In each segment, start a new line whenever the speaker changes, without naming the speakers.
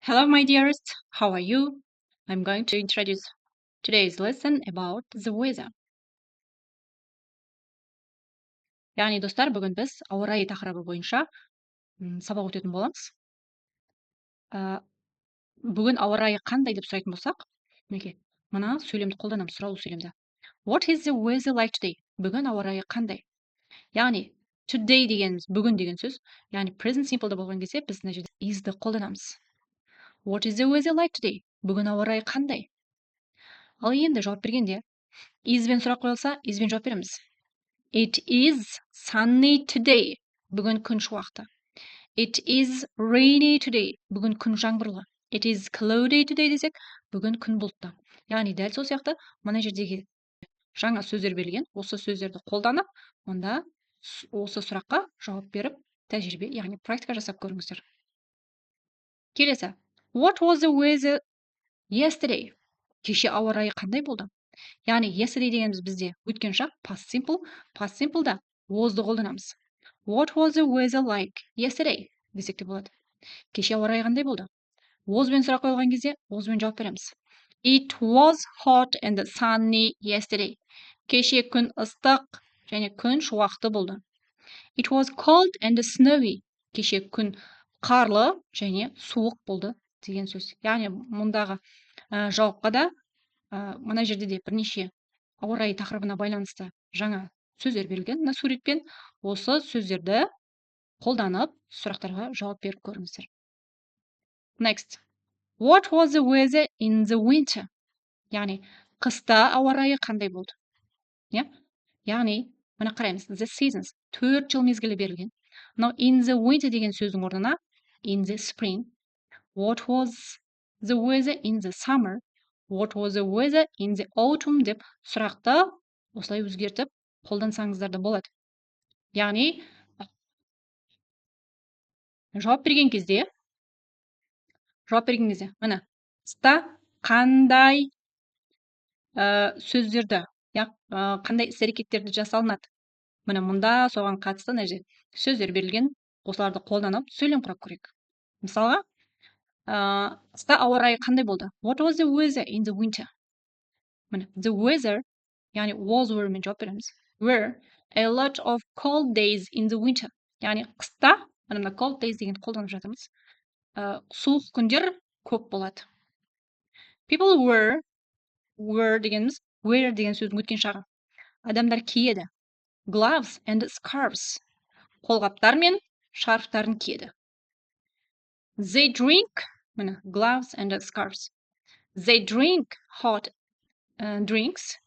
Hello, my dearest. How are you? I'm going to introduce today's lesson about the weather. Яғни достар, бүгін біз ауа райы тақырыбы бойынша сабақ өтетін боламыз. Бүгін ауа райы қандай деп сұрайтын болсақ, мінекей, мына сөйлемді қолданамыз, сұраулы сөйлемді. What is the weather like today? Бүгін ауа райы қандай? Яғни today дегеніміз бүгін деген сөз. Яғни present simple'да болған кезде біз мына жерде is'ді қолданамыз. What is the weather like today? Бүгін ауа райы қандай? Ал енді жауап бергенде is'бен сұрақ қойылса, is'бен жауап береміз. It is sunny today. Бүгін күн шуақты. It is rainy today. Бүгін күн жаңбырлы. It is cloudy today десек, бүгін күн бұлтты. Яғни дәл сол сияқты мына жердегі жаңа сөздер берілген, осы сөздерді қолданып, онда осы сұраққа жауап беріп, тәжірибе, яғни практика жасап көріңіздер. Келесі. What was the weather yesterday? Кеше ауа райы қандай болды? Яғни yesterday дегеніміз бізде өткен шақ past simple. Past simple'да was'ды қолданамыз. What was the weather like yesterday? Десек те болады. Кеше ауа райы қандай болды? Was'бен сұрақ қойылған кезде was'бен жауап береміз. It was hot and sunny yesterday. Кеше күн ыстық және күн шуақты болды. It was cold and snowy. Кеше күн қарлы және суық болды деген сөз. Яғни мұндағы жауапқа да мына жерде де бірнеше ауа райы тақырыбына байланысты жаңа сөздер берілген. Мына суретпен осы сөздерді қолданып сұрақтарға жауап беріп көріңіздер. Next. What was the weather in the winter? Яғни қыста ауа райы қандай болды? Яғни мына қараймыз. The seasons 4 жыл мезгілі берілген. Now in the winter деген сөздің орнына in the spring. What was the weather in the summer? What was the weather in the autumn деп сұрақты осылай өзгертіп қолдансаңыздар да болады. Яғни жауап берген кезде міне қыста қандай сөздерді, қандай іс-әрекеттерді жасалынады. Міне мұнда соған қатысты мына жерде сөздер берілген, осыларды қолданып сөйлем құрап көрейік. Мысалға, қыста ауа райы қандай болды? What was the weather in the winter? Міне, the weather, яғни was were-мен жауап береміз. Were a lot of cold days in the winter. Яғни қыста, мына cold days деген қолданып жатырмыз. Суық күндер көп болады. People were дегеніміз wear деген сөздің өткен шағы. Адамдар киеді. Gloves and scarves. Қолғаптар мен шарфтарын киеді. They drink, міне, gloves and scarves. They drink hot drinks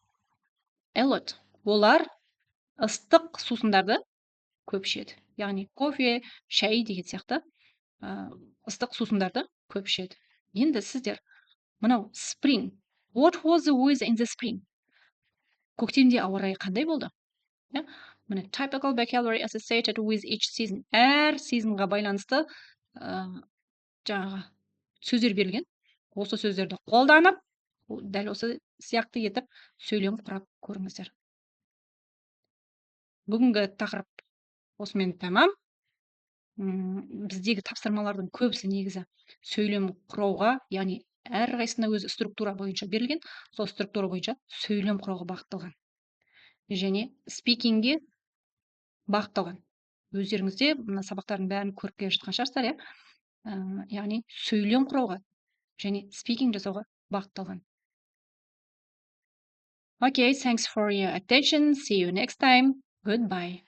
a lot. Олар ыстық сусындарды көп ішеді. Яғни кофе, шай деген сияқты ыстық сусындарды көп ішеді. Енді сіздер мынау spring. What was the weather in the spring? Көктемде ауа райы қандай болды? Міне typical vocabulary associated with each season. Әр сезонға байланысты жаңағы сөздер берілген. Осы сөздерді қолданып, дәл осы сияқты етіп сөйлем құрап көріңіздер. Бүгінгі тақырып осымен тәмам. Біздегі тапсырмалардың көбісі негізі сөйлем құрауға, яғни әрқайсысына өзі структура бойынша берілген, сол структура бойынша сөйлем құрауға бағытталған. Және спикингге бағытталған. Өздеріңізде мына сабақтардың бәрін көріп келе жатқан шығарсыздар, яғни сөйлем құрауға және спикинг жасауға бағытталған. Okay, thanks for your attention. See you next time. Goodbye.